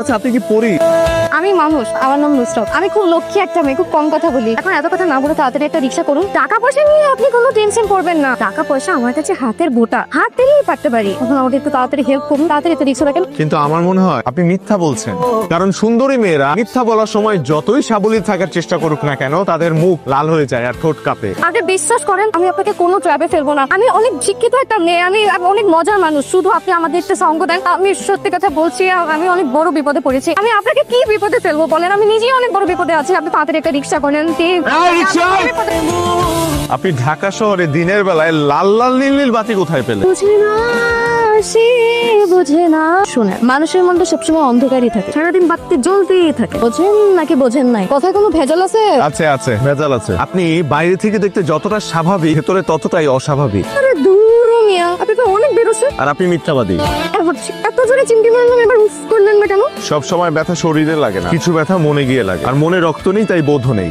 আচ্ছা, আপনি কি পড়ি? আমি মানুষ, আমার নাম নুসরাত। আমি খুব লক্ষ্মী একটা মেয়ে, খুব কম কথা বলি। এখন এত কথা না বলে তাড়াতাড়ি একটা রিক্সা করুন। টাকা পয়সা নিয়ে আপনি কোনো টেনশন করবেন না। টাকা পয়সা আমার কাছে হাতের বোটা, হাত দিলেই পারতে পারি। এখন আমাকে একটু তাড়াতাড়ি হেল্প করুন, তাড়াতাড়ি একটা রিক্সা রাখেন। কিন্তু আমার মনে হয় আপনি মিথ্যা বলছেন, কারণ সুন্দরী মেয়েরা মিথ্যা বলার সময় যতই সাবলীল থাকার চেষ্টা করুক না কেন, তাদের মুখ লাল হয়ে যায় আর ঠোঁট কাঁপে। আপনি বিশ্বাস করেন, আমি আপনাকে কোনো ট্র্যাপে ফেলবো না। আমি অনেক শিক্ষিত একটা মেয়ে, আমি অনেক মজার মানুষ। শুধু আপনি আমাদের একটা সঙ্গ দেন। আমি সত্যি কথা বলছি, আমি অনেক বড় বিপদে পড়েছি। আমি আপনাকে কি বিপদে ফেলবো বলেন? আমি নিজেই অনেক বড় বিপদে আছি। আপনি তাড়াতাড়ি একটা রিক্সা করেন। আপনি ঢাকা শহরে দিনের বেলায় লাল লাল নীল নীল বাতি কোথায় পেলেন? বুঝে না, সে বুঝে না। শুনে, মানুষের মনটা সবসময় অন্ধকারই থাকে, সারাদিন বাতি জ্বলতেই থাকে। বোঝেন নাকি বোঝেন নাই? কথায় কোনো ভেজাল আছে? আছে আছে, ভেজাল আছে। আপনি বাইরে থেকে দেখতে যতটা স্বাভাবিক, ভেতরে ততটাই অস্বাভাবিক। আরে দূর মিয়া, আপনি তো অনেক বেরোছেন। আর আপনি মিথ্যাবাদী। এত জোরে চিমটি মারলাম, এবার উফ করলেন না কেন? সব সময় ব্যথা শরীরে লাগে না, কিছু ব্যথা মনে গিয়ে লাগে, আর মনে রক্ত নেই তাই বোধ নেই।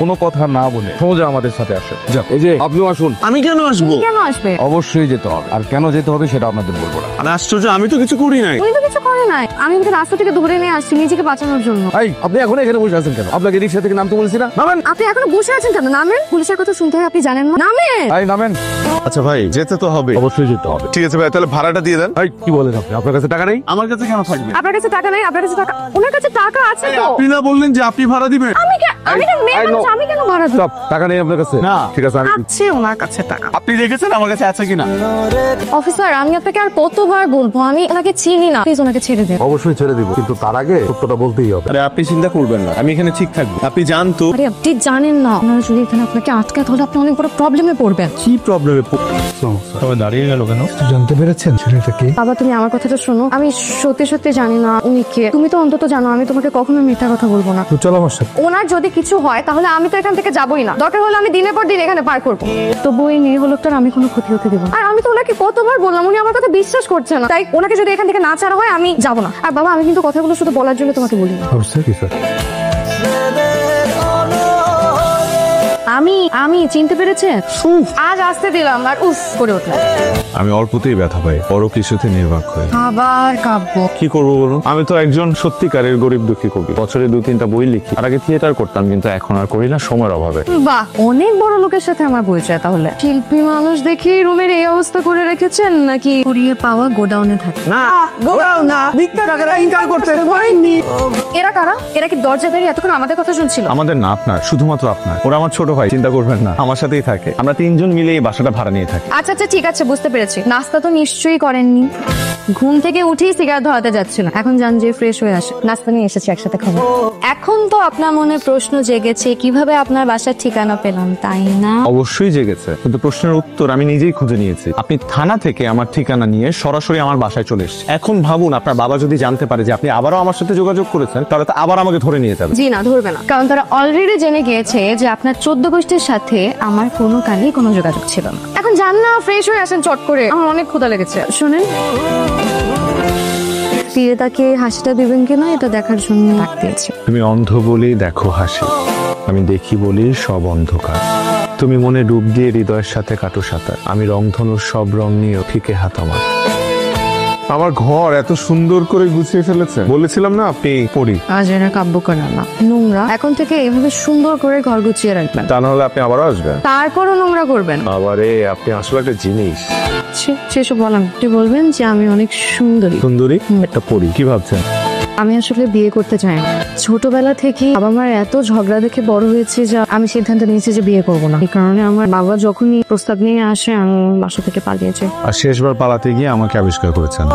কোনো কথা না বলে সোজা আমাদের সাথে আসে। যাও, এই যে আপনিও আসুন। আমি কেন আসবো? কেন আসবে? অবশ্যই যেতে হবে, আর কেন যেতে হবে সেটা আপনাদের বলবো না। আর আশ্চর্য, আমি তো কিছু করি নাই। উনি তো কিছু করে নাই। আমি ওকে রাস্তা থেকে ধরে নিয়ে আসছি নিজেকে বাঁচানোর জন্য। এই, আপনি এখন এখানে বসে আছেন কেন? আপনাকে রিক্সা থেকে নামতে বলেছি না? নামেন। আপনি এখনো বসে আছেন কেন? নামেন। পুলিশের কথা শুনতে হয়, আপনি জানেন না? নামেন। এই নামেন। আচ্ছা ভাই, যেতে তো হবে। অবশ্যই যেতে হবে। ঠিক আছে ভাই, তাহলে ভাড়াটা দিয়ে দেন। এই, কি বলেন আপনি? আপনার কাছে টাকা নেই? আমার কাছে কেন থাকবে? আপনার কাছে টাকা নাই? আপনার কাছে টাকা, ওনার কাছে টাকা আছে তো। আপনি না বললেন যে আপনি ভাড়া দিবেন? আমি কেন মেয়ে মানুষ, আমি কেন ভাড়া দেব? সব টাকা নেই আপনার কাছে? না। ঠিক আছে, আমি আছে ওনার কাছে টাকা। আপনি দেখেছেন আমার কাছে আছে কিনা? অফিসার, আমি আপনাকে আর কতবার বলবো, আমি ওনাকে চিনি না। প্লিজ ওনাকে ছেড়ে দেন। অবশ্যই ছেড়ে দিব, কিন্তু তার আগে সত্যটা বলতেই হবে। আরে আপনি চিন্তা করবেন না, আমি এখানে ঠিক থাকবো। আপনি জানতো? আরে আপনি জানেন না, ওনারা যদি এখানে আপনাকে আটকায় তাহলে আপনি অনেক বড় প্রবলেমে পড়বেন। কি প্রবলেমে? সবাই দাঁড়িয়ে গেল কেন? জানতে পেরেছেন ছেলেটা কি? বাবা, তুমি আমার কথাটা শোনো। আমি সত্যি সত্যি জানি না উনি কে। তুমি তো অন্তত জানো আমি তোমাকে কখনো মিথ্যা কথা বলবো না। তো চলো আমার সাথে। ওনার যদি কিছু হয় তাহলে আমি তো এখান থেকে যাবোই না। দরকার হলে আমি দিনের পর দিন এখানে পার করবো। তবু এই নিরীহ লোকটার আমি কোনো ক্ষতি হতে দেবো না। আর আমি তো ওনাকে কতবার বললাম, উনি আমার কথা বিশ্বাস করছে না। তাই ওনাকে যদি এখান থেকে না ছাড়া হয় আমি যাবো না। আর বাবা, আমি কিন্তু কথাগুলো শুধু বলার জন্য তোমাকে বলি না। আমি চিনতে পেরেছেন? আজ আসতে দিলাম আর উফ করে উঠলাম। আমি অল্পতেই ব্যথা পাই, বড় কিছুতে নির্বাক হই। আবার কাব্য। কি করবো বলুন? আমি তো একজন সত্যিকারের গরিব দুঃখী কবি। বছরে 2-3টা বই লিখি। আর আগে থিয়েটার করতাম, কিন্তু এখন আর করি না, সময়ের অভাবে। বাহ, অনেক বড় লোকের সাথে আমার পরিচয় তাহলে। শিল্পী মানুষ দেখি রুমের এই অবস্থা করে রেখেছেন, নাকি কুড়িয়ে পাওয়া গোডাউনে থাকে? না, গোড়াও না, ভিক্ষাকারীরা ইনকার করতে হয়নি। এরা কারা? এরা কি দরজা দাঁড়িয়ে এতক্ষণ আমাদের কথা শুনছিল? আমাদের না, আপনার, শুধুমাত্র আপনার। ওরা আমার ছোট ভাই, চিন্তা করবেন না, আমার সাথেই থাকে। আমরা 3জন মিলে এই বাসাটা ভাড়া নিয়ে থাকি। আচ্ছা আচ্ছা, ঠিক আছে, বুঝতে পেরেছি। নাস্তা তো নিশ্চয়ই করেননি। ঘুম থেকে উঠেই সিগারেট ধরাতে যাচ্ছিল। এখন যান, যে ফ্রেশ হয়ে আসে। নাস্তা নিয়ে এসেছি, একসাথে খাবো। এখন তো আপনার মনে প্রশ্ন জেগেছে কিভাবে আপনার বাসার ঠিকানা পেলাম, তাই না? অবশ্যই জেগেছে, কিন্তু প্রশ্নের উত্তর আমি নিজেই খুঁজে নিয়েছি। আপনি থানা থেকে আমার ঠিকানা নিয়ে সরাসরি আমার বাসায় চলে এসেছেন। এখন ভাবুন, আপনার বাবা যদি জানতে পারে যে আপনি আবারও আমার সাথে যোগাযোগ করেছেন, তাহলে তো আবার আমাকে ধরে নিয়ে যাবে। জি না, ধরবে না, কারণ তারা অলরেডি জেনে গিয়েছে যে আপনার 14 গোষ্ঠীর সাথে আমার কোনো কালই কোনো যোগাযোগ ছিল না। এখন যান না, ফ্রেশ হয়ে আসেন চট করে, আমার অনেক ক্ষুধা লেগেছে। শুনেন, ফিরে তাকে হাসিটা দিবেন কিনা এটা দেখার জন্য ডাক দিয়েছে। তুমি অন্ধ বলি দেখো হাসি, আমি দেখি বলি সব অন্ধকার। তুমি মনে ডুব দিয়ে হৃদয়ের সাথে কাটো সাঁতার, আমি রংধনুর সব রং নিয়ে ফিকে হাত আমার। আমার ঘর এত সুন্দর করে গুছিয়ে ফেলেছে। বলেছিলাম না আপনি পড়ি। আজ এরা কাব্য করা না, নোংরা। এখন থেকে এভাবে সুন্দর করে ঘর গুছিয়ে রাখবেন, তা নাহলে আপনি আবারও আসবেন। তারপরও নোংরা করবেন। আবারে আপনি আসলে একটা জিনিস। সেসব বলেন, আপনি বলবেন যে আমি অনেক সুন্দরী। সুন্দরী একটা পড়ি, কি ভাবছেন? আমি আসলে বিয়ে করতে চাই না। ছোটবেলা থেকে বাবা মার এত ঝগড়া দেখে বড় হয়েছে যে আমি সিদ্ধান্ত নিয়েছি যে বিয়ে করবো না। এই কারণে আমার বাবা যখনই প্রস্তাব নিয়ে আসে আমি বাসা থেকে পালিয়েছি। আর শেষবার পালাতে গিয়ে আমাকে আবিষ্কার করেছেন।